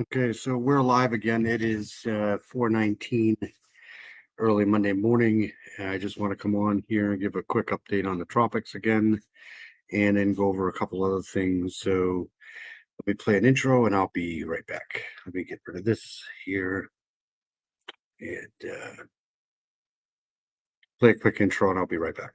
Okay, so we're live again. It is 4:19 early Monday morning. I just want to come on here and give a quick update on the tropics again and then go over a couple other things. So let me play an intro and I'll be right back. Let me get rid of this here and play a quick intro and I'll be right back.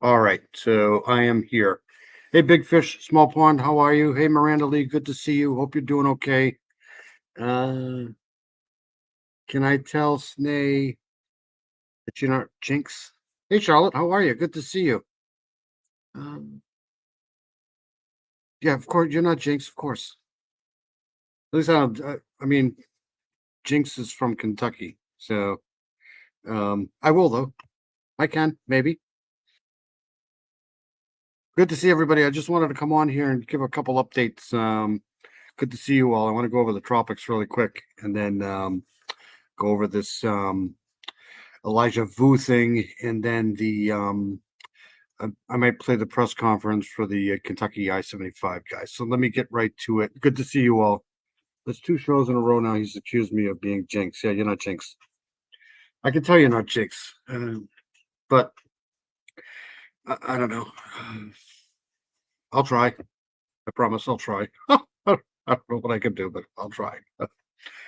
All right, so I am here. Hey, Big Fish, Small Pond, how are you? Hey, Miranda Lee, good to see you. Hope you're doing okay. Uh, can I tell Snay that you're not Jinx? Hey, Charlotte, how are you? Good to see you. Um, yeah, of course, you're not Jinx, of course. At least I mean, Jinx is from Kentucky, so I will though. I can maybe. Good to see everybody. I just wanted to come on here and give a couple updates. Good to see you all. I want to go over the tropics really quick, and then go over this Elijah Vu thing, and then the I might play the press conference for the Kentucky I-75 guys. So let me get right to it. Good to see you all. There's 2 shows in a row now. He's accused me of being Jinx. Yeah, you're not Jinx. I can tell you're not Jinx, but I don't know. I'll try. I promise I'll try. I don't know what I can do, but I'll try.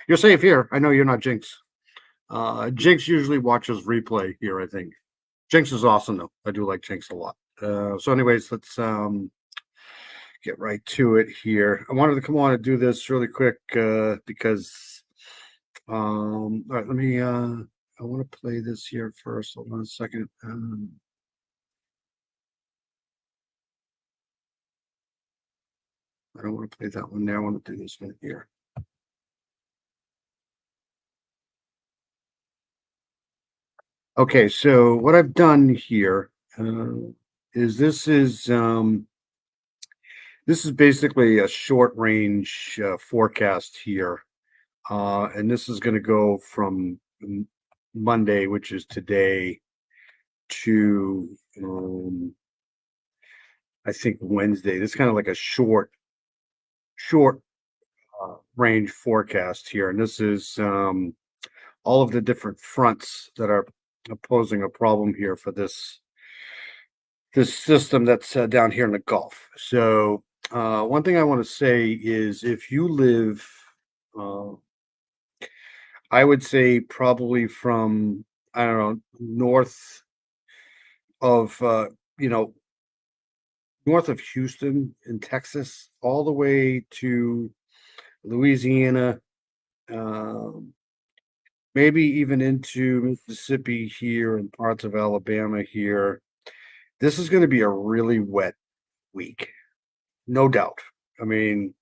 You're safe here. I know you're not Jinx. Jinx usually watches replay here, I think. Jinx is awesome, though. I do like Jinx a lot. So, anyways, let's get right to it here. I wanted to come on and do this really quick because, all right, let me, I want to play this here first. Hold on a second. I don't want to play that one there. I want to do this one here. Okay, so what I've done here is this is basically a short range forecast here, and this is going to go from Monday, which is today, to I think Wednesday. This is kind of like a short range forecast here, and this is all of the different fronts that are posing a problem here for this system that's down here in the Gulf. So one thing I want to say is if you live, uh, I would say probably from I don't know north of you know north of Houston in Texas, all the way to Louisiana, um, maybe even into Mississippi here and parts of Alabama here. This is going to be a really wet week, no doubt. I mean,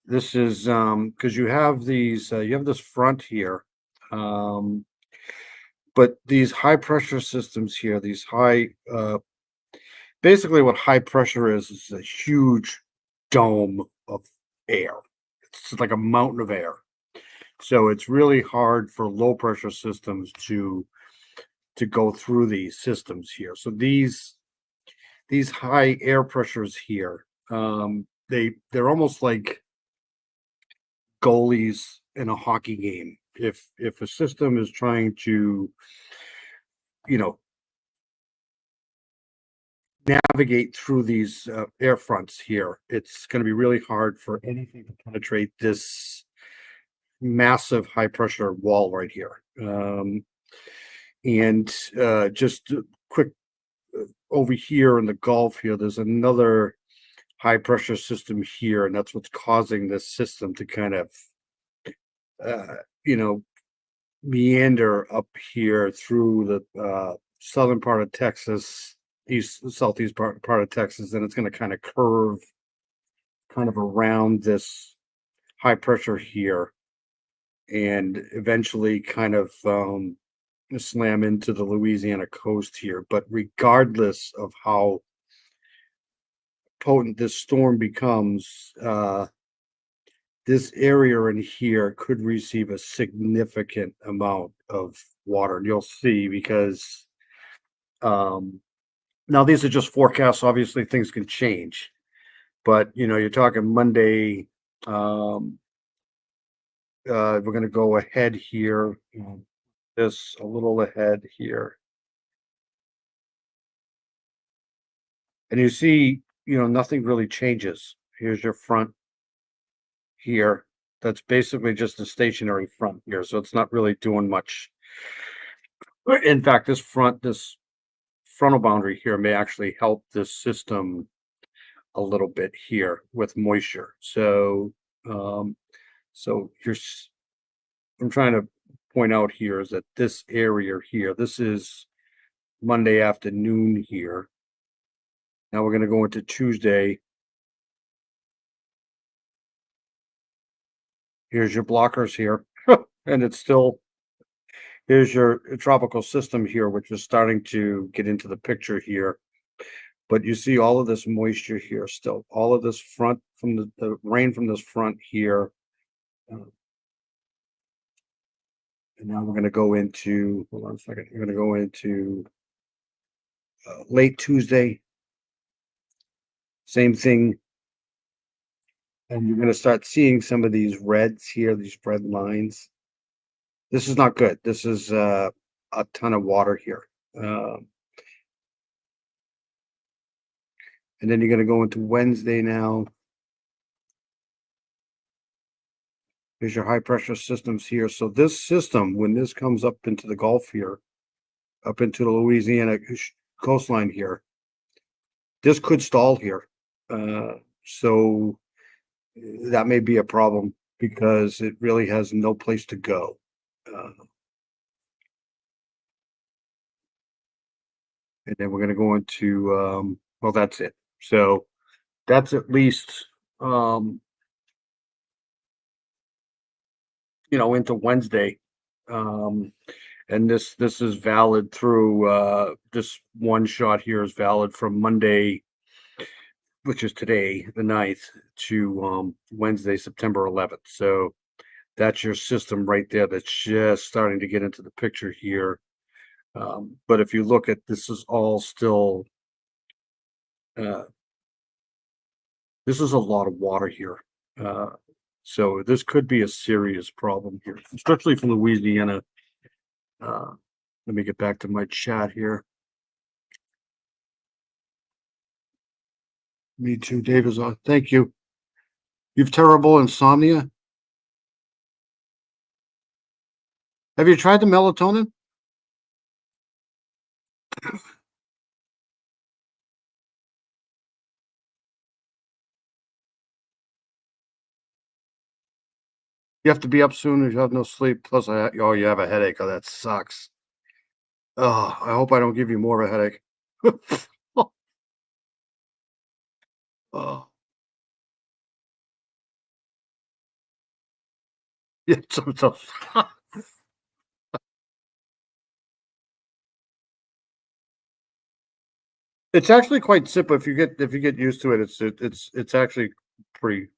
this is because you have this front here, um, but these high pressure systems here, these high basically what high pressure is a huge dome of air. It's like a mountain of air. So it's really hard for low pressure systems to go through these systems here. So these high air pressures here, they're almost like goalies in a hockey game. If a system is trying to, you know, navigate through these air fronts here. It's going to be really hard for anything to penetrate this massive high pressure wall right here. And just quick over here in the Gulf here, there's another high pressure system here, and that's what's causing this system to kind of, uh, you know, meander up here through the southern part of Texas, southeast part of Texas, and it's going to kind of curve kind of around this high pressure here and eventually kind of slam into the Louisiana coast here. But regardless of how potent this storm becomes, this area in here could receive a significant amount of water. And you'll see because now these are just forecasts. Obviously, things can change. But, you're talking Monday. We're going to go ahead here. This a little ahead here. And you see, nothing really changes. Here's your front here. That's basically just a stationary front here. So it's not really doing much. In fact, this frontal boundary here may actually help this system a little bit here with moisture. So, so I'm trying to point out here is that this area here, this is Monday afternoon here. Now we're going to go into Tuesday. Here's your blockers here, and it's still, here's your tropical system here, which is starting to get into the picture here. But you see all of this moisture here still, all of this front from the rain from this front here. And now we're going to go into, hold on a second, we're going to go into late Tuesday. Same thing. And you're going to start seeing some of these reds here, these red lines. This is not good. This is a ton of water here. And then you're going to go into Wednesday now. Here's your high pressure systems here. So this system, when this comes up into the Gulf here, up into the Louisiana coastline here, this could stall here. So that may be a problem because it really has no place to go. And then we're going to go into, well, that's it. So that's at least, into Wednesday. And this is valid through, this one shot here is valid from Monday, which is today, the 9th, to Wednesday, September 11th. So that's your system right there that's just starting to get into the picture here. But if you look at this is all still, this is a lot of water here. So this could be a serious problem here, especially from Louisiana. Let me get back to my chat here. Me too, Dave is on. Thank you. You've terrible insomnia? Have you tried the melatonin? You have to be up soon. You have no sleep. Plus, you have a headache. Oh, that sucks. Oh, I hope I don't give you more of a headache. Oh, yeah, so it's actually quite simple if you get used to it. It's actually pretty.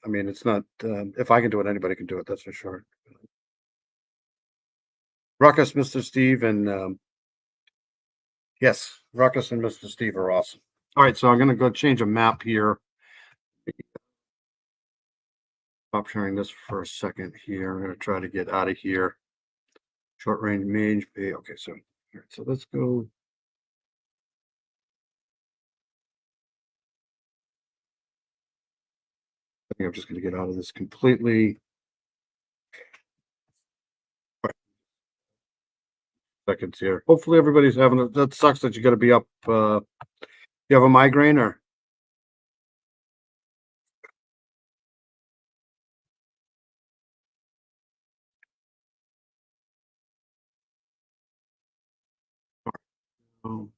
I mean, it's not. If I can do it, anybody can do it. That's for sure. Ruckus, Mr. Steve, and yes, Ruckus and Mr. Steve are awesome. All right, so I'm gonna go change a map here. Stop sharing this for a second here. I'm gonna try to get out of here. Short range mange. Okay, so let's go. think I'm just going to get out of this completely. Right, seconds here. Hopefully everybody's having a, that sucks that you got to be up. You have a migraine or? Oh,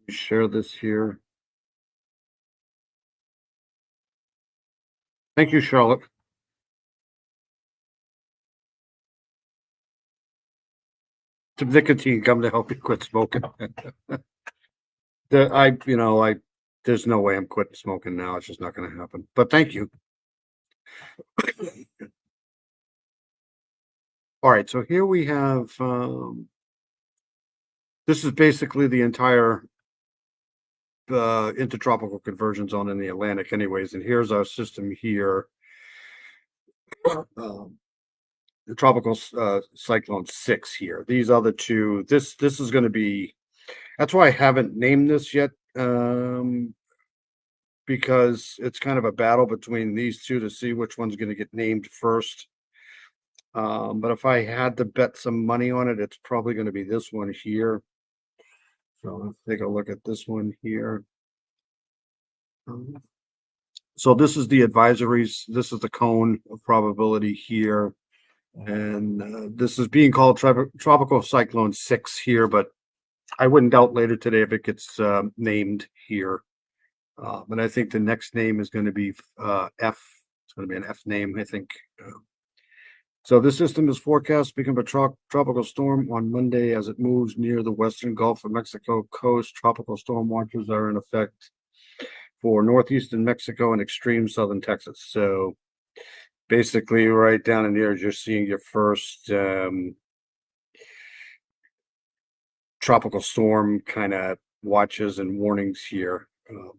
share this here. Thank you, Charlotte. Some nicotine come to help you quit smoking. There's no way I'm quitting smoking now. It's just not going to happen. But thank you. All right, so here we have. This is basically the entire intertropical conversion zone in the Atlantic, anyways. And here's our system here. Um, the tropical cyclone 6 here. These other two. This is going to be. That's why I haven't named this yet. Because it's kind of a battle between these two to see which one's going to get named first. But if I had to bet some money on it, it's probably going to be this one here. So let's take a look at this one here. So this is the advisories. This is the cone of probability here. And this is being called Tropical Cyclone 6 here, but I wouldn't doubt later today if it gets named here. But I think the next name is going to be F. It's going to be an F name, I think. So this system is forecast to become a tropical storm on Monday as it moves near the western Gulf of Mexico coast. Tropical storm watches are in effect for northeastern Mexico and extreme southern Texas. So basically, right down in here, you're seeing your first tropical storm kind of watches and warnings here.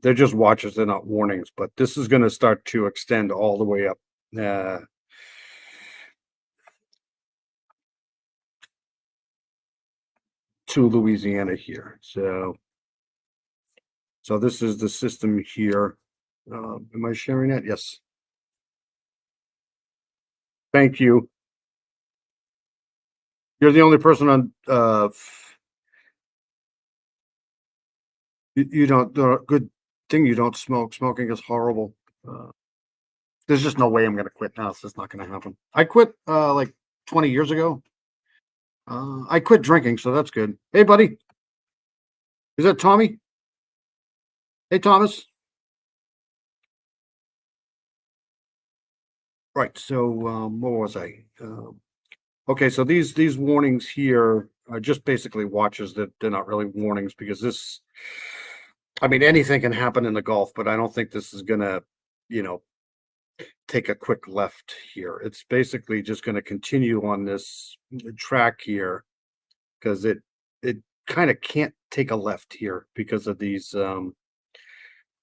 They're just watches, they're not warnings, but this is going to start to extend all the way up to Louisiana here. So this is the system here. Am I sharing that? Yes. Thank you. You're the only person on. You don't. Good thing you don't smoke. Smoking is horrible. There's just no way I'm gonna quit now. It's just not gonna happen. I quit like 20 years ago. I quit drinking, so that's good. Hey, buddy. Is that Tommy? Hey, Thomas. Right. So what was I? Okay, so these warnings here are just basically watches that they're not really warnings because this. I mean, anything can happen in the Gulf, but I don't think this is gonna, you know, take a quick left here. It's basically just going to continue on this track here because it kind of can't take a left here because of these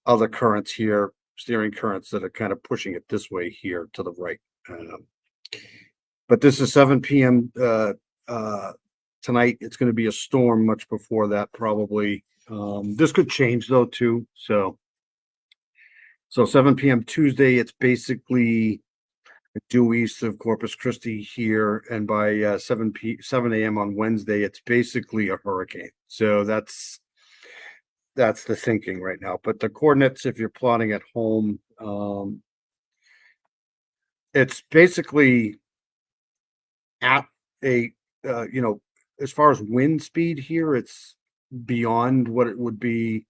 other currents here, steering currents that are kind of pushing it this way here to the right. But this is 7 p.m. Tonight. It's going to be a storm much before that, probably. This could change though too. So 7 p.m. Tuesday, it's basically due east of Corpus Christi here, and by 7 a.m. on Wednesday, it's basically a hurricane. So that's the thinking right now. But the coordinates, if you're plotting at home, it's basically at a as far as wind speed here, it's beyond what it would be,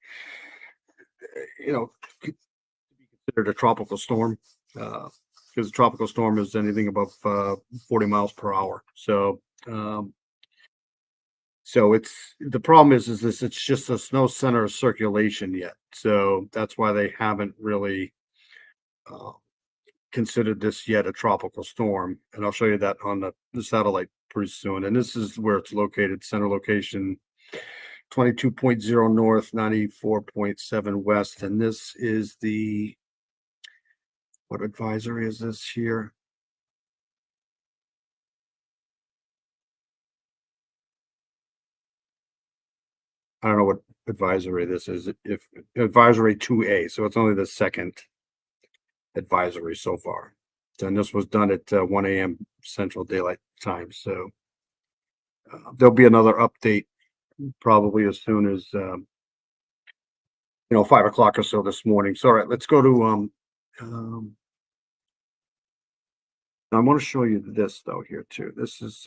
considered a tropical storm. Because a tropical storm is anything above 40 miles per hour. So it's the problem is this it's just there's no center of circulation yet. So that's why they haven't really uh, considered this yet a tropical storm. And I'll show you that on the satellite pretty soon. And this is where it's located, center location 22.0 north, 94.7 west. And this is what advisory is this here? I don't know what advisory this is. If advisory 2A, so it's only the second advisory so far. And this was done at 1 a.m. Central Daylight Time. So there'll be another update probably as soon as 5 o'clock or so this morning. So all right, let's go to I want to show you this though here too. This is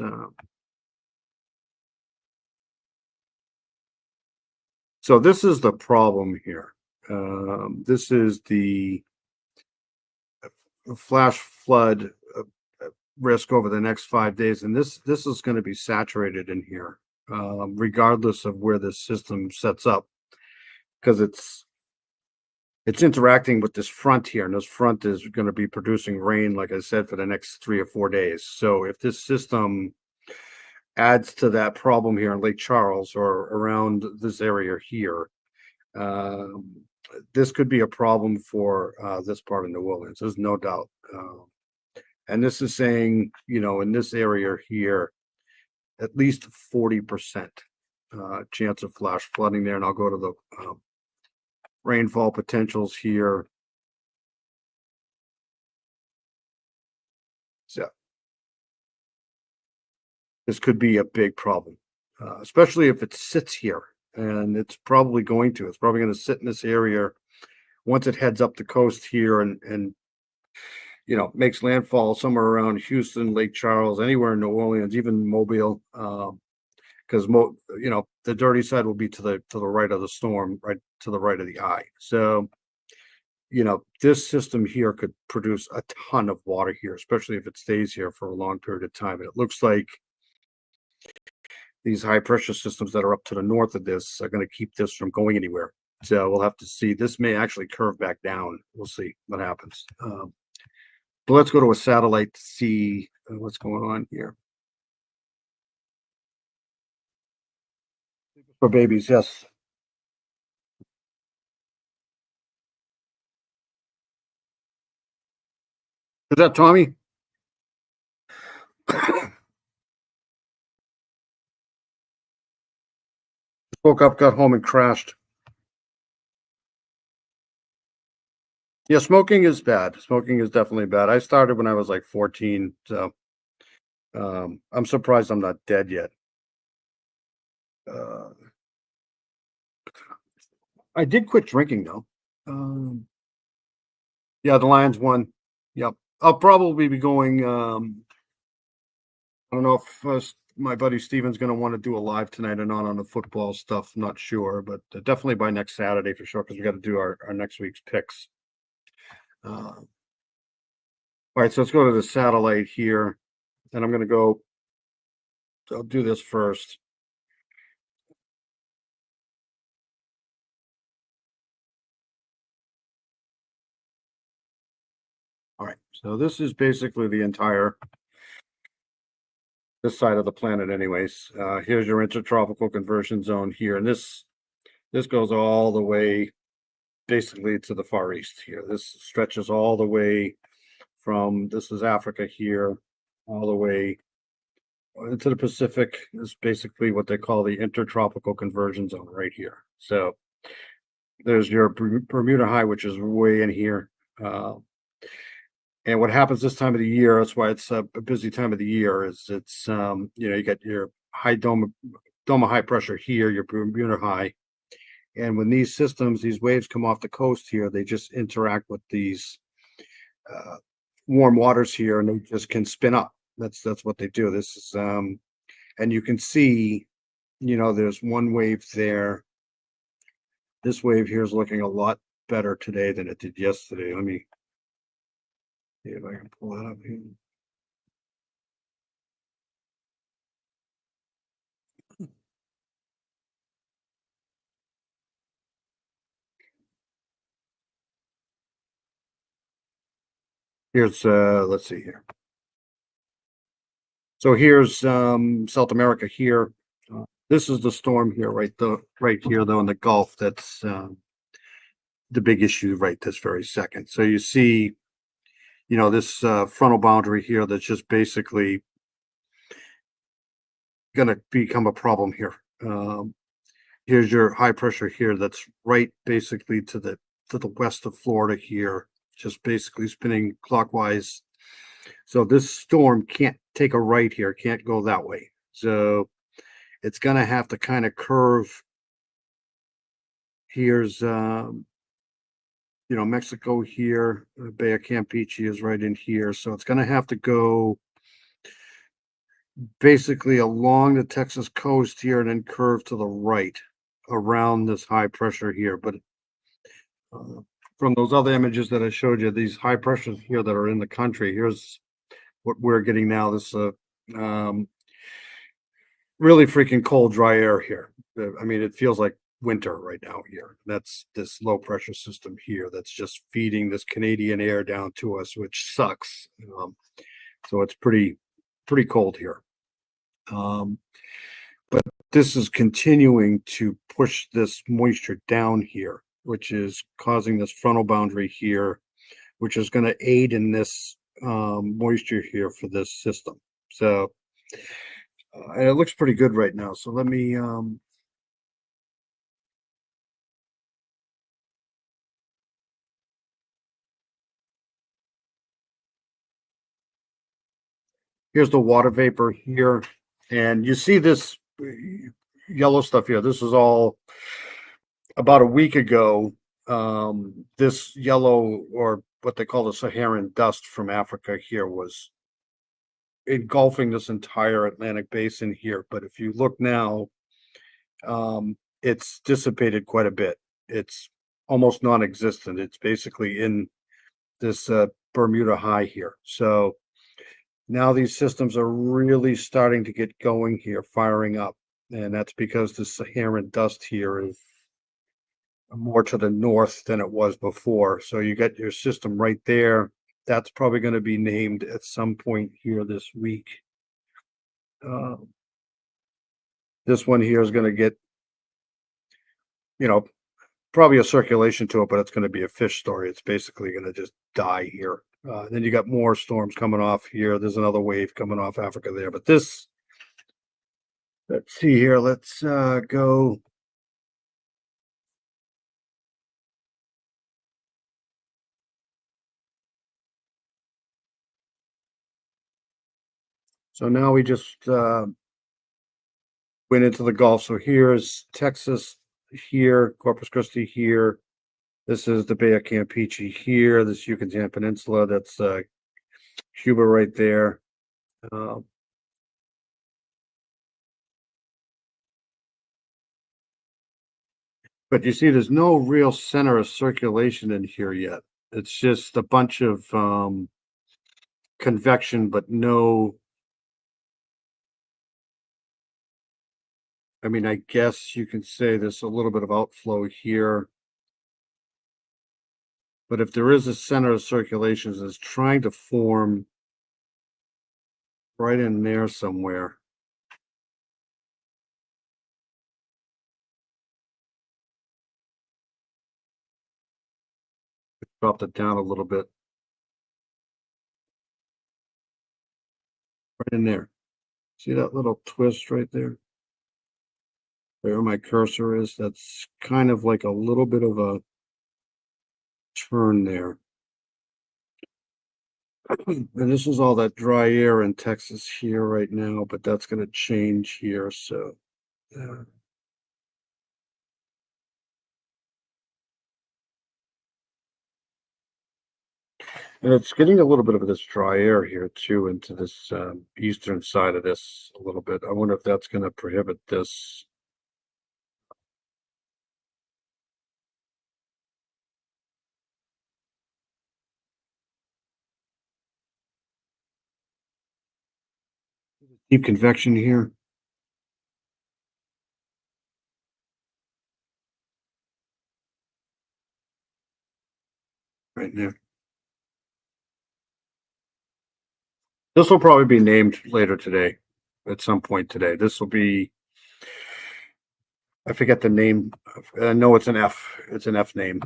so this is the problem here. This is the flash flood risk over the next 5 days, and this is going to be saturated in here, regardless of where this system sets up, because it's interacting with this front here, and this front is going to be producing rain, like I said, for the next 3 or 4 days. So if this system adds to that problem here in Lake Charles or around this area here, this could be a problem for this part of New Orleans. There's no doubt. And this is saying, in this area here, at least 40% chance of flash flooding there. And I'll go to the rainfall potentials here. So this could be a big problem, especially if it sits here, and it's probably going to. It's probably going to sit in this area once it heads up the coast here and makes landfall somewhere around Houston, Lake Charles, anywhere in New Orleans, even Mobile, because the dirty side will be to the right of the storm, right to the right of the eye. So, this system here could produce a ton of water here, especially if it stays here for a long period of time. And it looks like these high pressure systems that are up to the north of this are going to keep this from going anywhere. So we'll have to see. This may actually curve back down. We'll see what happens. But let's go to a satellite to see what's going on here. For babies, yes. Is that Tommy? Woke up, got home, and crashed. Yeah, smoking is bad. Smoking is definitely bad. I started when I was like 14, so I'm surprised I'm not dead yet. I did quit drinking though. Yeah, the Lions won. Yep. I'll probably be going. I don't know if my buddy Steven's going to want to do a live tonight or not on the football stuff. Not sure, but definitely by next Saturday for sure, because we got to do our next week's picks. All right, so let's go to the satellite here, and I'm going to go. I'll do this first. All right, so this is basically the entire this side of the planet anyways. Here's your intertropical conversion zone here, and this goes all the way basically to the far east here. This stretches all the way from, this is Africa here, all the way into the Pacific. Is basically what they call the intertropical conversion zone right here. So there's your Bermuda High, which is way in here. And what happens this time of the year, that's why it's a busy time of the year, is it's, you got your high Doma high pressure here, your Bermuda High. And when these systems, these waves come off the coast here, they just interact with these warm waters here, and they just can spin up. That's what they do. This is, and you can see, there's one wave there. This wave here is looking a lot better today than it did yesterday. Let me see if I can pull that up here. Here's let's see here. So here's South America here. This is the storm here, right here though in the Gulf. That's the big issue right this very second. So you see, this frontal boundary here that's just basically going to become a problem here. Here's your high pressure here. That's right basically to the west of Florida here, just basically spinning clockwise. So this storm can't take a right here, can't go that way. So it's gonna have to kind of curve. Here's Mexico here. Bay of Campeche is right in here. So it's gonna have to go basically along the Texas coast here and then curve to the right around this high pressure here. But uh, from those other images that I showed you, these high pressures here that are in the country, here's what we're getting now. This um, really freaking cold, dry air here. I mean, it feels like winter right now here. That's this low pressure system here that's just feeding this Canadian air down to us, which sucks. So it's pretty cold here. Um, but this is continuing to push this moisture down here, which is causing this frontal boundary here, which is going to aid in this moisture here for this system. So, and it looks pretty good right now. So let me, here's the water vapor here. And you see this yellow stuff here. This is all about a week ago. This yellow, or what they call the Saharan dust from Africa here, was engulfing this entire Atlantic basin here. But if you look now, it's dissipated quite a bit. It's almost non-existent. It's basically in this Bermuda High here. So now these systems are really starting to get going here, firing up. And that's because the Saharan dust here is more to the north than it was before. So you got your system right there. That's probably going to be named at some point here this week. This one here is going to get, probably a circulation to it, but it's going to be a fish story. It's basically going to just die here. Then you got more storms coming off here. There's another wave coming off Africa there. But this, let's see here. Let's go. So now we just went into the Gulf. So here's Texas here, Corpus Christi here. This is the Bay of Campeche here. This Yucatan Peninsula. That's Cuba right there. But you see, there's no real center of circulation in here yet. It's just a bunch of convection, but no. I mean, I guess you can say there's a little bit of outflow here. But if there is a center of circulation, it's trying to form right in there somewhere. Dropped it down a little bit. Right in there. See that little twist right there? Where my cursor is, that's kind of like a little bit of a turn there. And this is all that dry air in Texas here right now, but that's going to change here. So, and it's getting a little bit of this dry air here too into this eastern side of this a little bit. I wonder if that's going to prohibit this. Deep convection here. Right there. This will probably be named later today, at some point today. This will be, I forget the name. I know it's an F. It's an F name.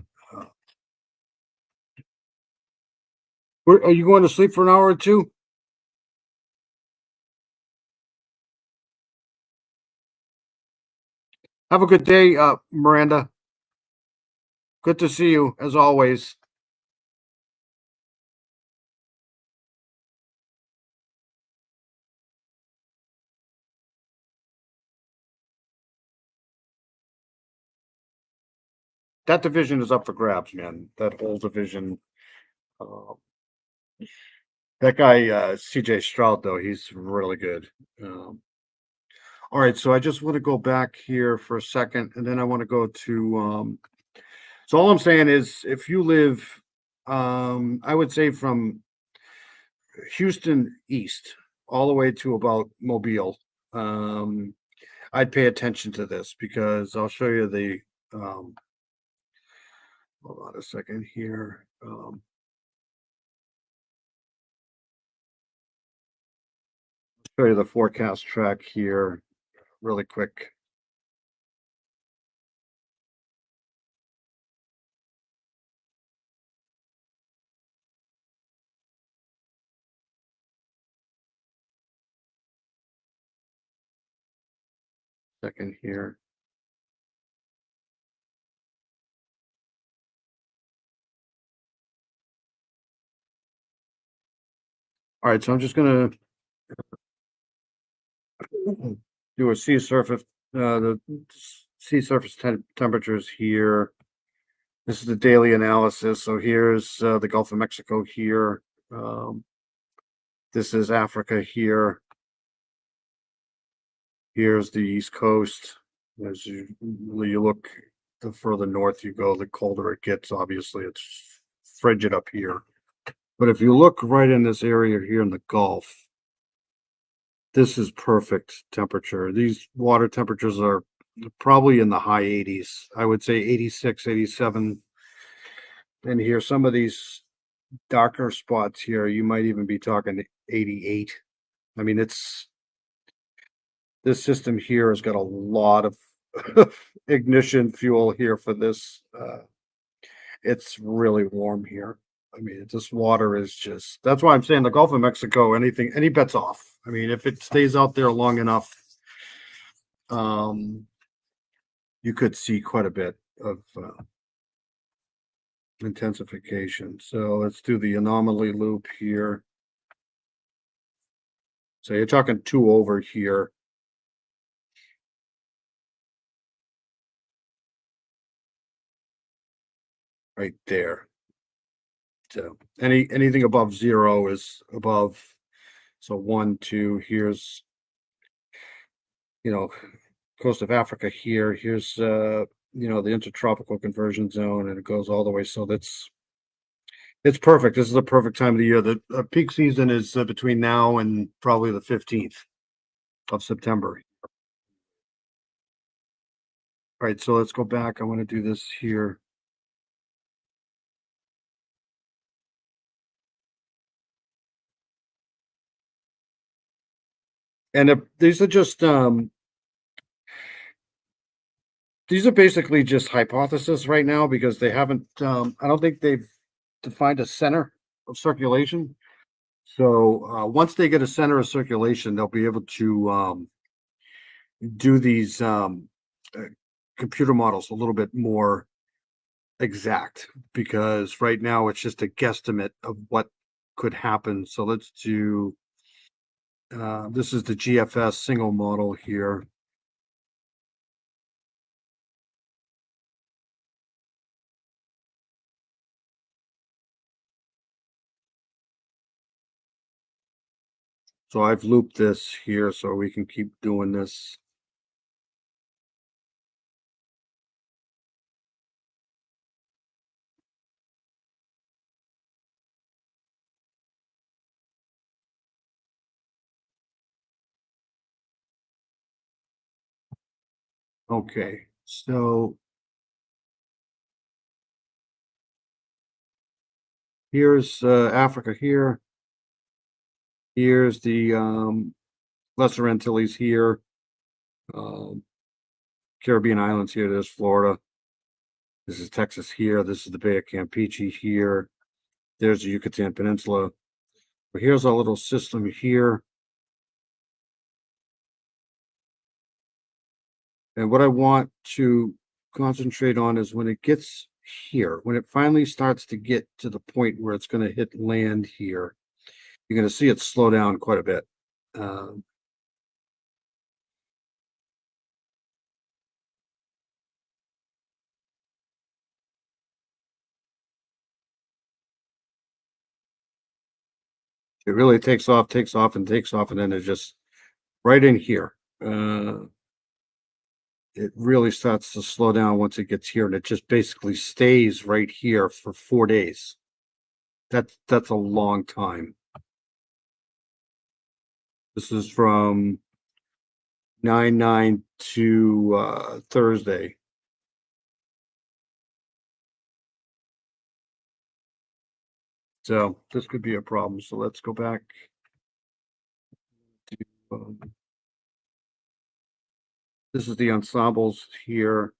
Are you going to sleep for an hour or two? Have a good day, Miranda. Good to see you as always. That division is up for grabs, man. That whole division. Uh, that guy, CJ Stroud, though, he's really good. Um, all right, so I just want to go back here for a second, and then I want to go to. So all I'm saying is, if you live, I would say from Houston east all the way to about Mobile, um, I'd pay attention to this because I'll show you the. Hold on a second here. Show you the forecast track here really quick. Second here. All right, so I'm just gonna do a the sea surface temperatures here. This is the daily analysis. So here's the Gulf of Mexico here. Um, this is Africa here. Here's the East Coast. As you look, the further north you go, the colder it gets. Obviously, it's frigid up here. But if you look right in this area here in the Gulf, this is perfect temperature. These water temperatures are probably in the high 80s. I would say 86, 87. And here, some of these darker spots here, you might even be talking 88. I mean, this system here has got a lot of ignition fuel here for this. It's really warm here. I mean, this water is just, that's why I'm saying the Gulf of Mexico, any bets off. I mean, if it stays out there long enough, um, you could see quite a bit of intensification. So let's do the anomaly loop here. So you're talking 2 over here. Right there. So anything above 0 is above. So 1, 2, here's, coast of Africa here. Here's the intertropical conversion zone, and it goes all the way. So it's perfect. This is the perfect time of the year. The peak season is between now and probably the 15th of September. All right, so let's go back. I want to do this here. And these are basically just hypothesis right now because they haven't I don't think they've defined a center of circulation. So once they get a center of circulation, they'll be able to do these uh, computer models a little bit more exact because right now it's just a guesstimate of what could happen. So let's do this is the GFS single model here. So I've looped this here so we can keep doing this. Okay, so here's Africa here. Here's the Lesser Antilles here. Um, Caribbean islands here. There's Florida. This is Texas here. This is the Bay of Campeche here. There's the Yucatan Peninsula. But here's our little system here. And what I want to concentrate on is when it gets here, when it finally starts to get to the point where it's going to hit land here, you're going to see it slow down quite a bit. Um, it really takes off, and takes off, and then it just right in here. It really starts to slow down once it gets here, and it just basically stays right here for 4 days. That's a long time. This is from 9/9 to Thursday. So this could be a problem. So let's go back to this is the ensembles here.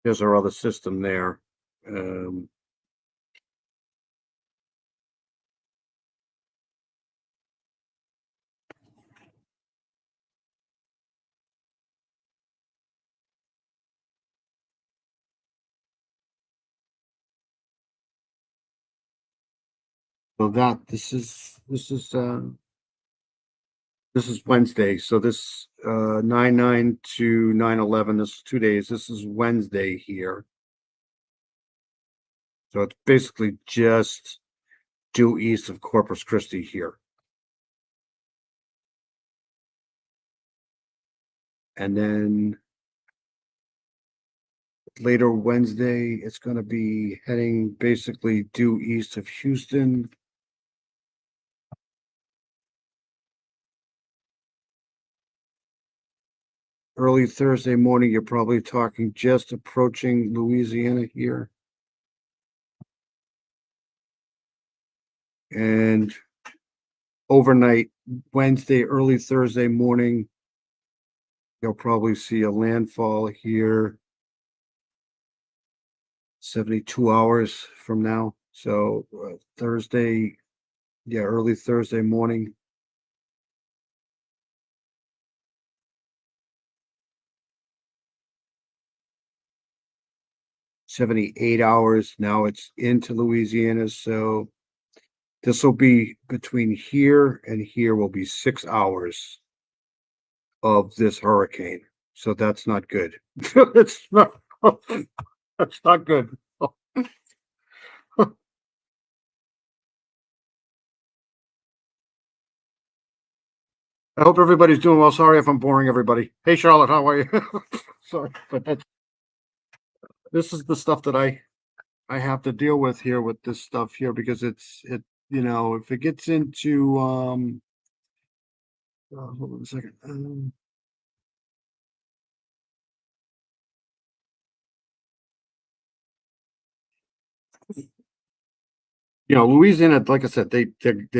There's our other system there. Um, so that this is Wednesday. So this 9/9 to 9/11. This is 2 days. This is Wednesday here. So it's basically just due east of Corpus Christi here. And then later Wednesday, it's going to be heading basically due east of Houston. Early Thursday morning, you're probably talking just approaching Louisiana here. And overnight, Wednesday, early Thursday morning, you'll probably see a landfall here 72 hours from now. So Thursday, yeah, early Thursday morning. 78 hours. Now it's into Louisiana. So this will be between here and here will be 6 hours of this hurricane. So that's not good. It's not, that's not good. I hope everybody's doing well. Sorry if I'm boring everybody. Hey, Charlotte, how are you? Sorry, but this is the stuff that I have to deal with here with this stuff here because if it gets into hold on a second. Louisiana, like I said, they're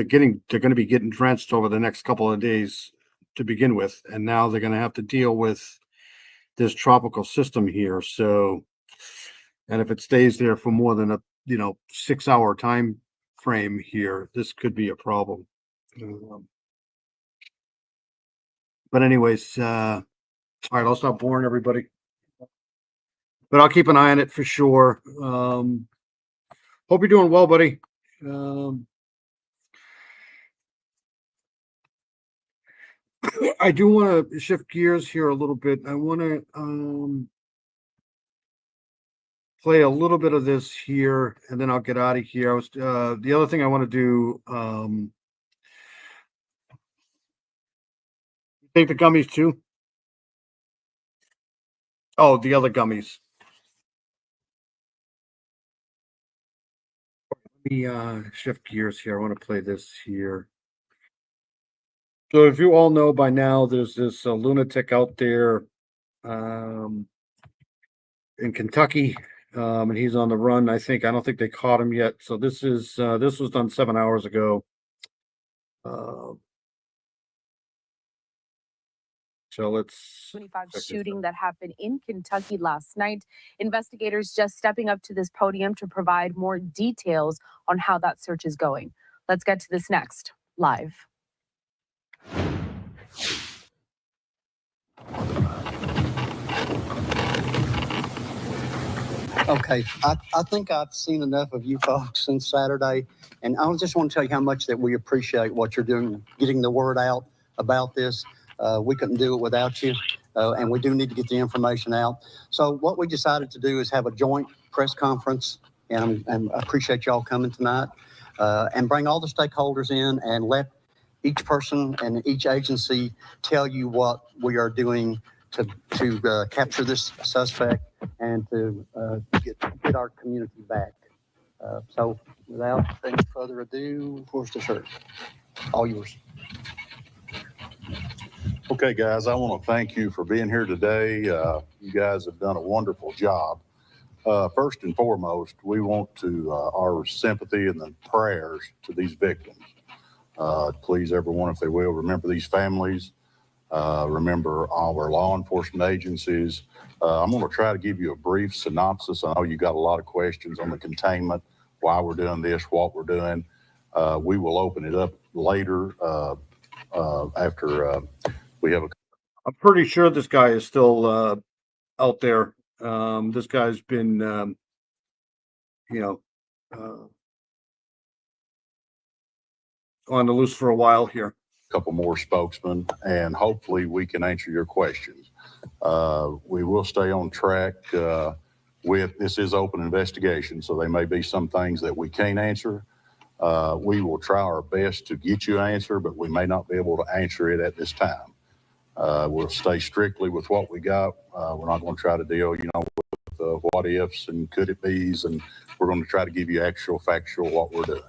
going to be getting drenched over the next couple of days to begin with, and now they're going to have to deal with this tropical system here. So, and if it stays there for more than a 6 hour time frame here, this could be a problem. Um, but anyways, all right, I'll stop boring everybody, but I'll keep an eye on it for sure. Hope you're doing well, buddy. Um, I do want to shift gears here a little bit. I want to play a little bit of this here, and then I'll get out of here. The other thing I want to do. Take the gummies too. Oh, the other gummies. Let me shift gears here. I want to play this here. So, if you all know by now, there's this lunatic out there um, in Kentucky, and he's on the run. I don't think they caught him yet. So this was done 7 hours ago. Uh, So let's 25 check this shooting out. that happened in Kentucky last night. Investigators just stepping up to this podium to provide more details on how that search is going. Let's get to this next, live. Okay, I think I've seen enough of you folks since Saturday, and I just want to tell you how much that we appreciate what you're doing, getting the word out about this. We couldn't do it without you, and we do need to get the information out. So what we decided to do is have a joint press conference, and I appreciate y'all coming tonight, and bring all the stakeholders in and let each person and each agency tell you what we are doing to capture this suspect and to get our community back. So without any further ado, where's the shirt? All yours. Okay, guys, I want to thank you for being here today. You guys have done a wonderful job. First and foremost, we want to our sympathy and the prayers to these victims. Please, everyone, if they will, remember these families. Remember all our law enforcement agencies. I'm going to try to give you a brief synopsis. I know you got a lot of questions on the containment, why we're doing this, what we're doing. We will open it up later after we have a. I'm pretty sure this guy is still out there. This guy's been, on the loose for a while here. Couple more spokesmen, and hopefully we can answer your questions. We will stay on track with this is open investigation, so there may be some things that we can't answer. We will try our best to get you an answer, but we may not be able to answer it at this time. We'll stay strictly with what we got. We're not going to try to deal, with what ifs and could it be's, and we're going to try to give you actual factual what we're doing.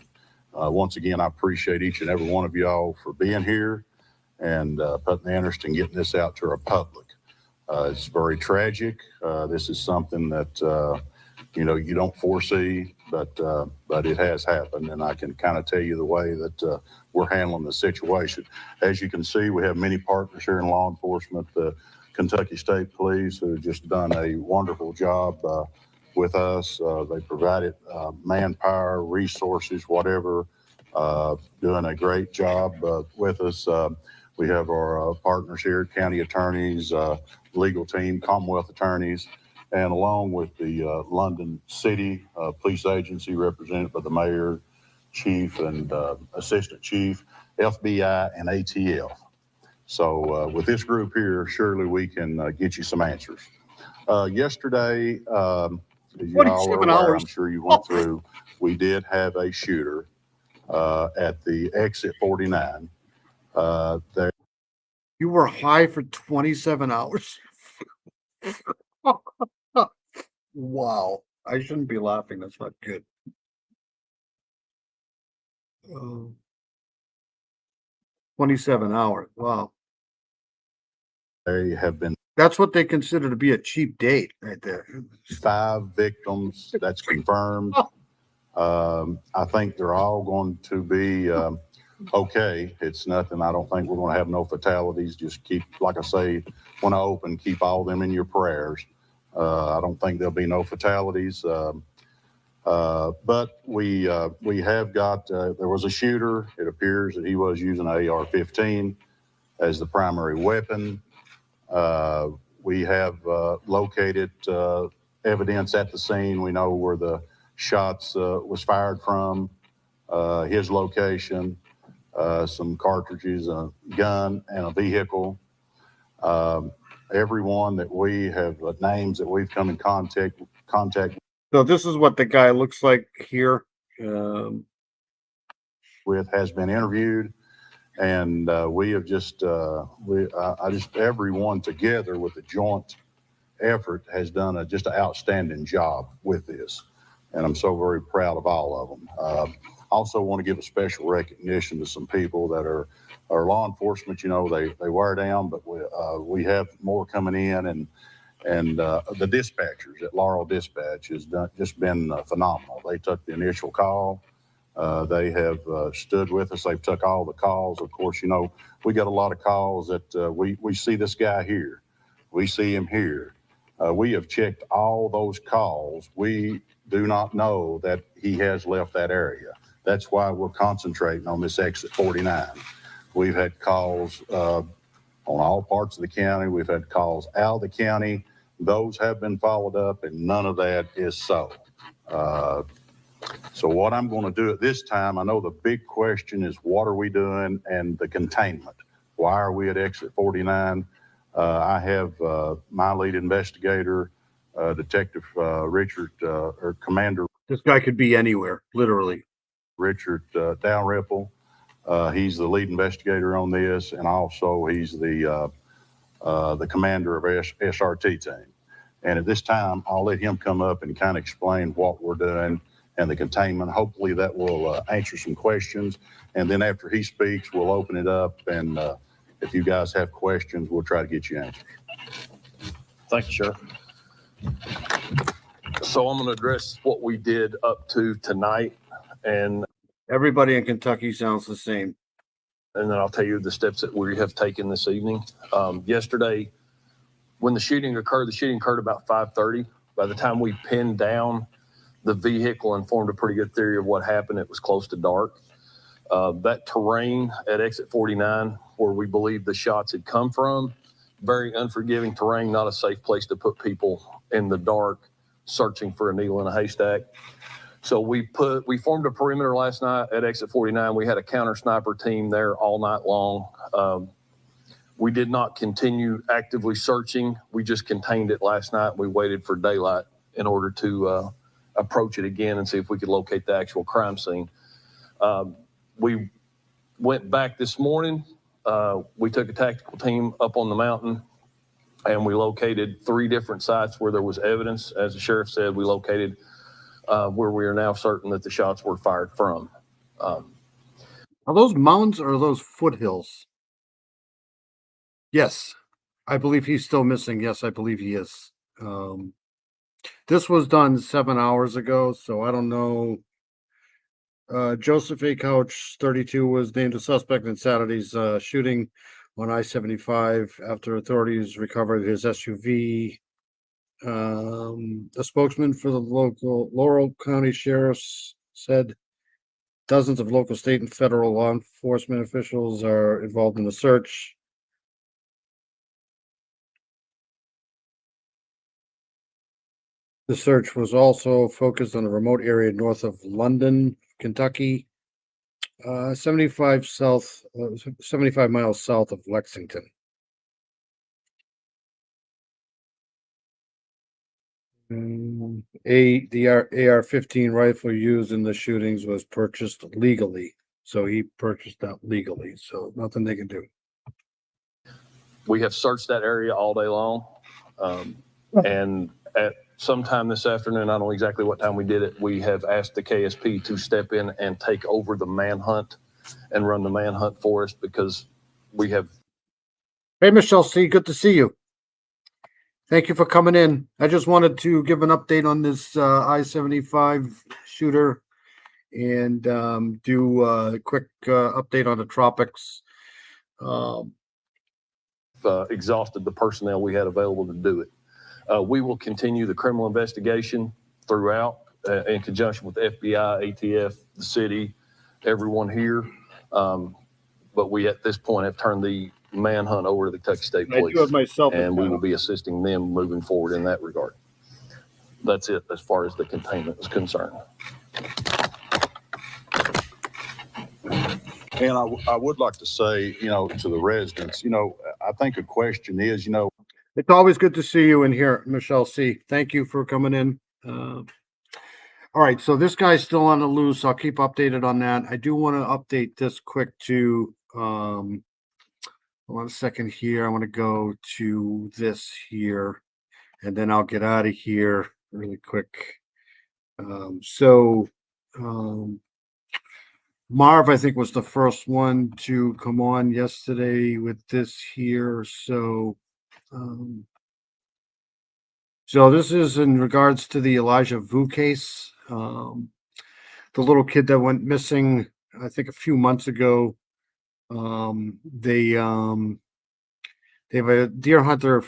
Once again, I appreciate each and every one of y'all for being here and putting the interest in getting this out to our public. It's very tragic. This is something that, you don't foresee, but it has happened. And I can kind of tell you the way that we're handling the situation. As you can see, we have many partners here in law enforcement, the Kentucky State Police, who have just done a wonderful job with us. They provided manpower, resources, whatever, doing a great job with us. We have our partners here, county attorneys, legal team, Commonwealth attorneys, and along with the London City Police Agency represented by the mayor, chief, and assistant chief, FBI, and ATF. So with this group here, surely we can get you some answers. Yesterday, as you all are aware, I'm sure you went through, we did have a shooter at the exit 49. There. You were high for 27 hours? Wow. I shouldn't be laughing. That's not good. 27 hours. Wow. They have been. That's what they consider to be a cheap date right there. 5 victims. That's confirmed. I think they're all going to be okay. It's nothing. I don't think we're going to have no fatalities. Just keep, like I say, when I open, keep all of them in your prayers. I don't think there'll be no fatalities. But we have got, there was a shooter. It appears that he was using an AR-15 as the primary weapon. We have located evidence at the scene. We know where the shots was fired from, his location, some cartridges, a gun, and a vehicle. Everyone that we have, names that we've come in contact. So this is what the guy looks like here. With has been interviewed, and we have just, everyone together with the joint effort has done just an outstanding job with this. And I'm so very proud of all of them. Also want to give a special recognition to some people that are law enforcement. They wear down, but we have more coming in, and the dispatchers at Laurel Dispatch has just been phenomenal. They took the initial call. They have stood with us. They've took all the calls. Of course, we get a lot of calls that we see this guy here. We see him here. We have checked all those calls. We do not know that he has left that area. That's why we're concentrating on this exit 49. We've had calls on all parts of the county. We've had calls out of the county. Those have been followed up, and none of that is so. So what I'm going to do at this time, I know the big question is what are we doing and the containment. Why are we at exit 49? I have my lead investigator, Detective Richard, or Commander This guy could be anywhere, literally. Richard Dalrymple. He's the lead investigator on this, and also he's the commander of SRT team. And at this time, I'll let him come up and kind of explain what we're doing and the containment. Hopefully that will answer some questions. And then after he speaks, we'll open it up. And if you guys have questions, we'll try to get you answers. Thank you, Sheriff. So I'm going to address what we did up to tonight, and Everybody in Kentucky sounds the same. then I'll tell you the steps that we have taken this evening. Yesterday, when the shooting occurred about 5:30. By the time we pinned down the vehicle and formed a pretty good theory of what happened, it was close to dark. That terrain at exit 49, where we believe the shots had come from, very unforgiving terrain, not a safe place to put people in the dark searching for a needle in a haystack. So we formed a perimeter last night at exit 49. We had a counter sniper team there all night long. We did not continue actively searching. We just contained it last night. We waited for daylight in order to approach it again and see if we could locate the actual crime scene. We went back this morning. We took a tactical team up on the mountain, and we located 3 different sites where there was evidence. As the sheriff said, we located where we are now certain that the shots were fired from. Are those mountains or are those foothills? Yes, I believe he's still missing. Yes, I believe he is. This was done 7 hours ago, so I don't know. Joseph A. Couch, 32, was named a suspect in Saturday's shooting on I-75 after authorities recovered his SUV. A spokesman for the local Laurel County Sheriff's said dozens of local, state, and federal law enforcement officials are involved in the search. The search was also focused on a remote area north of London, Kentucky, 75 miles south of Lexington. The AR-15 rifle used in the shootings was purchased legally. So he purchased that legally. So nothing they can do. We have searched that area all day long. And at sometime this afternoon, I don't know exactly what time we did it, we have asked the KSP to step in and take over the manhunt and run the manhunt for us because we have. Hey, Michelle C., good to see you. Thank you for coming in. I just wanted to give an update on this I-75 shooter and do a quick update on the Tropics. Exhausted the personnel we had available to do it. We will continue the criminal investigation throughout in conjunction with the FBI, ATF, the city, everyone here. But we at this point have turned the manhunt over to the Kentucky State Police. I do have myself, and we will be assisting them moving forward in that regard. That's it as far as the containment is concerned. And I would like to say, to the residents, I think a question is, it's always good to see you in here, Michelle C. Thank you for coming in. All right, so this guy's still on the loose. I'll keep updated on that. I do want to update this quick to, one second here. I want to go to this here, and then I'll get out of here really quick. Marv, I think, was the first one to come on yesterday with this here. So this is in regards to the Elijah Vu case. the little kid that went missing, I think a few months ago. They have a deer hunter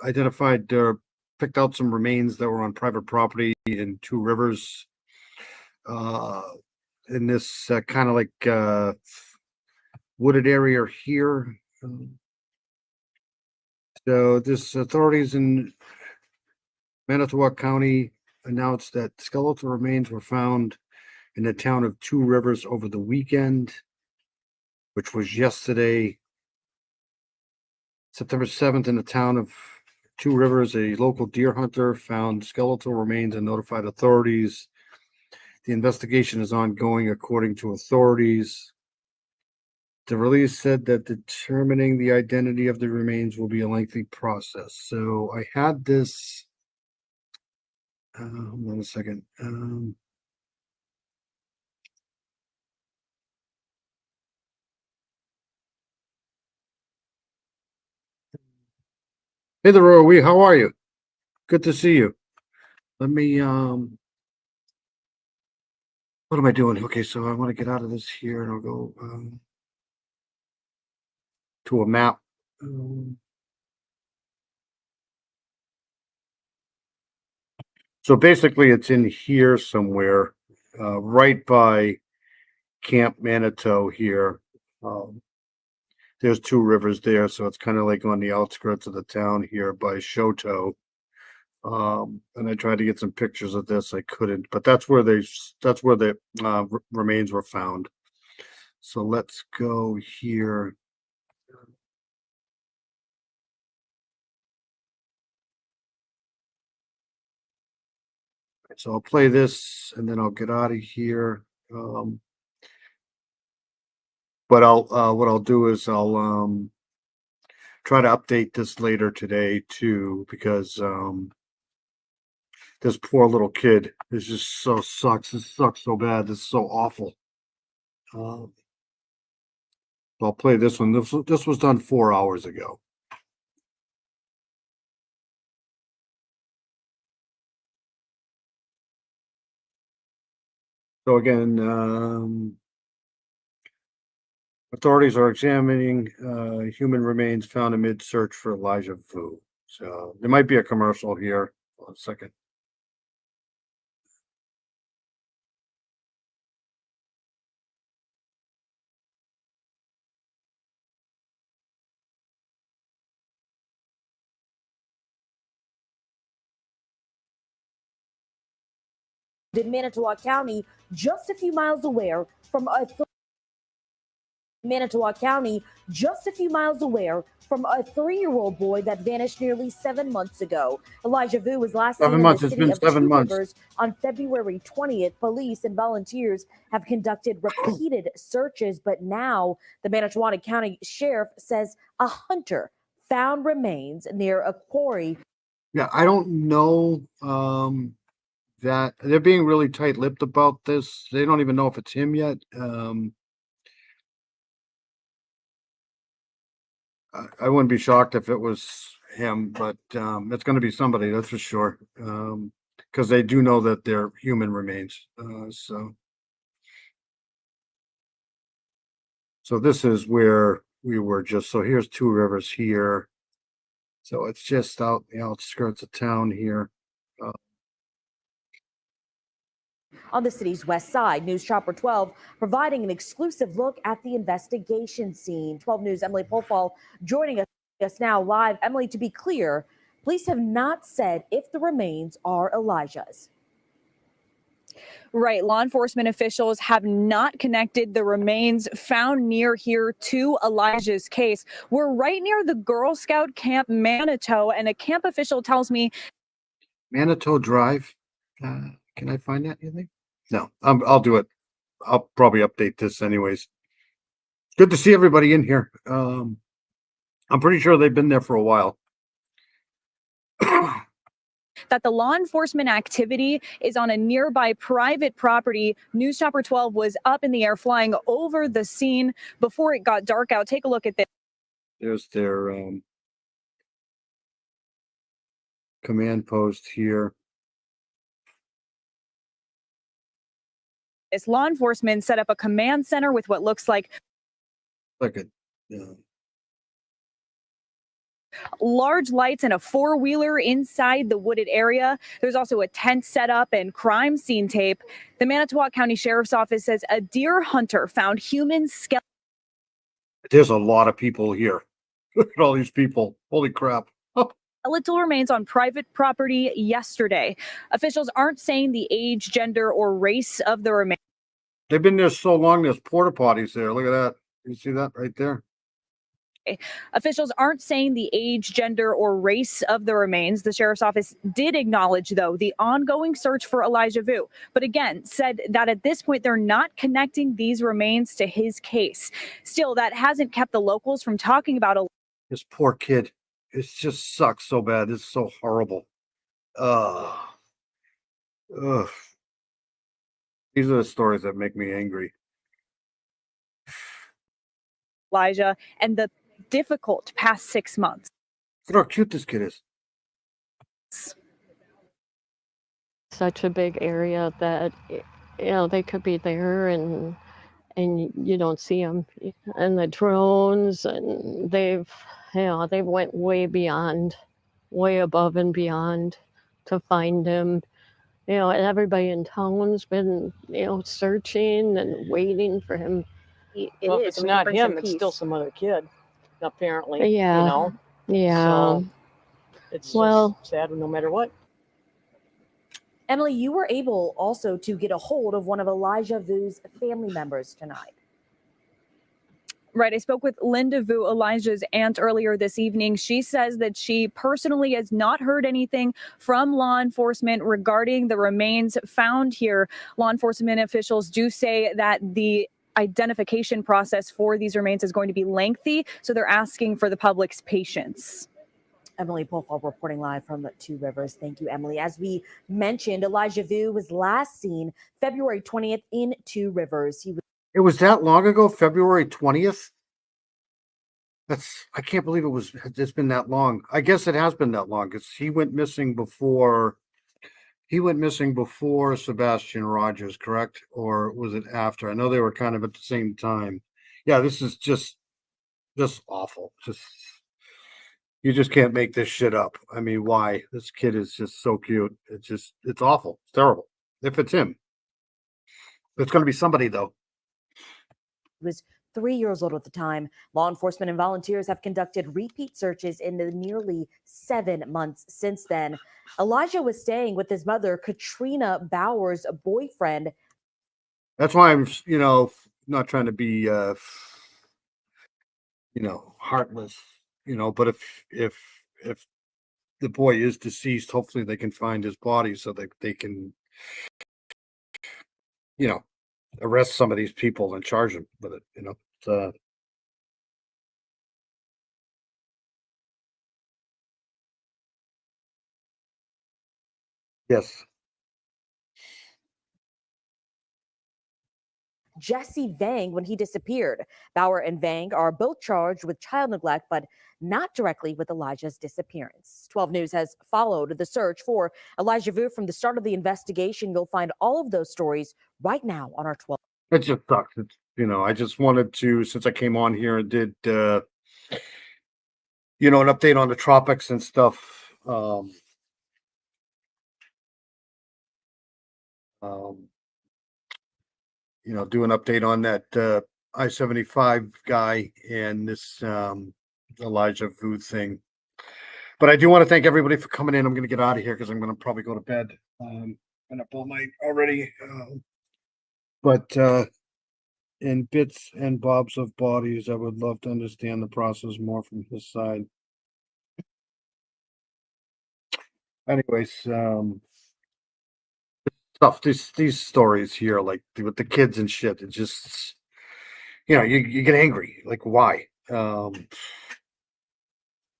identified picked out some remains that were on private property in Two Rivers. In this kind of like wooded area here. So this authorities in Manitowoc County announced that skeletal remains were found in the town of Two Rivers over the weekend, which was yesterday, September 7th, in the town of Two Rivers. A local deer hunter found skeletal remains and notified authorities. The investigation is ongoing, according to authorities. The release said that determining the identity of the remains will be a lengthy process. So I had this. Hold on a second. Hey there, Roy. How are you? Good to see you. Let me what am I doing? Okay, so I want to get out of this here and I'll go to a map. So basically it's in here somewhere, right by Camp Manitou here. There's Two Rivers there, so it's kind of like on the outskirts of the town here by Shoto. And I tried to get some pictures of this. I couldn't, but that's where the remains were found. So let's go here. So I'll play this and then I'll get out of here. But what I'll do is I'll try to update this later today too, because this poor little kid is just so sucks. This sucks so bad. This is so awful. So I'll play this one. This was done 4 hours ago. So again, authorities are examining human remains found amid search for Elijah Vu. So there might be a commercial here. Hold on a second. In Manitowoc County, just a few miles away from a Manitowoc County, just a few miles away from a 3-year-old boy that vanished nearly 7 months ago. Elijah Vu was last seen in the city of Two Rivers on February 20th. Police and volunteers have conducted repeated searches, but now the Manitowoc County Sheriff says a hunter found remains near a quarry. Yeah, I don't know that they're being really tight-lipped about this. They don't even know if it's him yet. I wouldn't be shocked if it was him, but it's going to be somebody, that's for sure. Because they do know that they're human remains. So this is where we were just. So here's Two Rivers here. So it's just out the outskirts of town here. On the city's west side, News Chopper 12 providing an exclusive look at the investigation scene. 12 News' Emily Polfall joining us now live. Emily, to be clear, police have not said if the remains are Elijah's. Right. Law enforcement officials have not connected the remains found near here to Elijah's case. We're right near the Girl Scout Camp Manitou, and a camp official tells me Manitou Drive. Can I find that, you think? No, I'll do it. I'll probably update this anyways. Good to see everybody in here. I'm pretty sure they've been there for a while. that the law enforcement activity is on a nearby private property. News Chopper 12 was up in the air flying over the scene before it got dark out. Take a look at this. There's their command post here. As law enforcement set up a command center with what looks like a large lights and a four-wheeler inside the wooded area. There's also a tent set up and crime scene tape. The Manitowoc County Sheriff's Office says a deer hunter found human skeletons. There's a lot of people here. Look at all these people. Holy crap. Skeletal remains on private property yesterday. Officials aren't saying the age, gender, or race of the remains. They've been there so long, there's porta potties there. Look at that. You see that right there? Officials aren't saying the age, gender, or race of the remains. The sheriff's office did acknowledge, though, the ongoing search for Elijah Vu, but again said that at this point they're not connecting these remains to his case. Still, that hasn't kept the locals from talking about This poor kid. It just sucks so bad. It's so horrible. Ugh. These are the stories that make me angry. Elijah and the difficult past 6 months. Look at how cute this kid is. Such a big area that, you know, they could be there and you don't see them. And the drones, and they went way beyond, way above and beyond to find him. You know, and everybody in town's been, you know, searching and waiting for him. Well, if it's not him, it's still some other kid, apparently. Yeah. You know? Yeah. So it's Well- just sad no matter what. Emily, you were able also to get a hold of one of Elijah Vu's family members tonight. Right. I spoke with Linda Vu, Elijah's aunt, earlier this evening. She says that she personally has not heard anything from law enforcement regarding the remains found here. Law enforcement officials do say that the identification process for these remains is going to be lengthy, so they're asking for the public's patience. Emily Pofall reporting live from Two Rivers. Thank you, Emily. As we mentioned, Elijah Vu was last seen February 20th in Two Rivers. It was that long ago, February 20th? I can't believe it's been that long. I guess it has been that long because he went missing before Sebastian Rogers, correct? Or was it after? I know they were kind of at the same time. Yeah, this is just awful. You just can't make this shit up. I mean, why? This kid is just so cute. It's awful. It's terrible. If it's him. It's going to be somebody, though. He was 3 years old at the time. Law enforcement and volunteers have conducted repeat searches in the nearly 7 months since then. Elijah was staying with his mother, Katrina Bauer's boyfriend. That's why I'm, not trying to be, heartless, but if the boy is deceased, hopefully they can find his body so that they can, arrest some of these people and charge them with it, Yes. Jesse Vang when he disappeared. Bauer and Vang are both charged with child neglect, but not directly with Elijah's disappearance. 12 News has followed the search for Elijah Vu from the start of the investigation. You'll find all of those stories right now on our 12. It just sucks. I just wanted to, since I came on here and did, an update on the Tropics and stuff. Do an update on that I-75 guy and this Elijah Vu thing. But I do want to thank everybody for coming in. I'm going to get out of here because I'm going to probably go to bed. Been up all night already. But in bits and bobs of bodies, I would love to understand the process more from his side. Anyways, stuff. These stories here, like with the kids and shit, it just, you get angry. Like, why?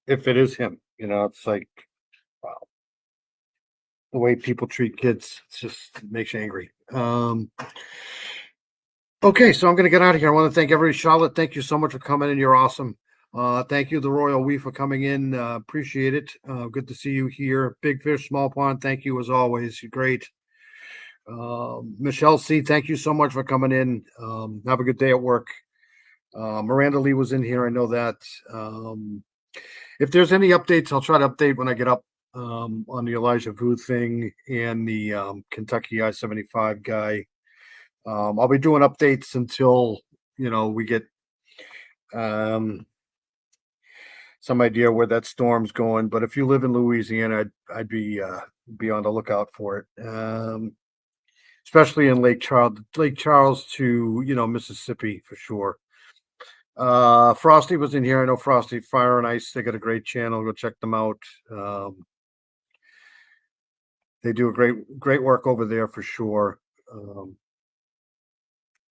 If it is him, it's like, wow. The way people treat kids, it makes you angry. Okay, so I'm going to get out of here. I want to thank everybody. Charlotte, thank you so much for coming in. You're awesome. Thank you, the Royal We, for coming in. Appreciate it. Good to see you here. Big Fish, Small Pond, thank you as always. You're great. Michelle C., thank you so much for coming in. Have a good day at work. Miranda Lee was in here. I know that. If there's any updates, I'll try to update when I get up on the Elijah Vu thing and the Kentucky I-75 guy. I'll be doing updates until, we get some idea where that storm's going. But if you live in Louisiana, I'd be on the lookout for it. Especially in Lake Charles to, Mississippi for sure. Frosty was in here. I know Frosty Fire and Ice. They got a great channel. Go check them out. They do a great work over there for sure. Who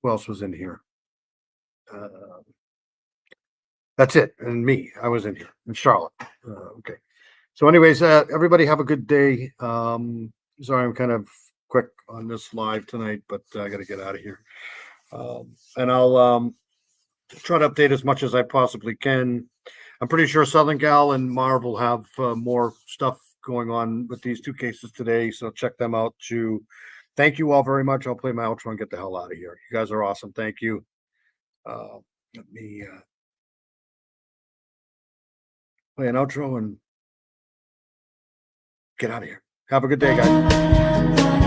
else was in here? That's it. And me, I was in here, and Charlotte. Okay. So anyways, everybody have a good day. Sorry, I'm kind of quick on this live tonight, but I got to get out of here. And I'll try to update as much as I possibly can. I'm pretty sure Southern Gal and Marv will have more stuff going on with these two cases today, so check them out too. Thank you all very much. I'll play my outro and get the hell out of here. You guys are awesome. Thank you. Let me play an outro and get out of here. Have a good day, guys.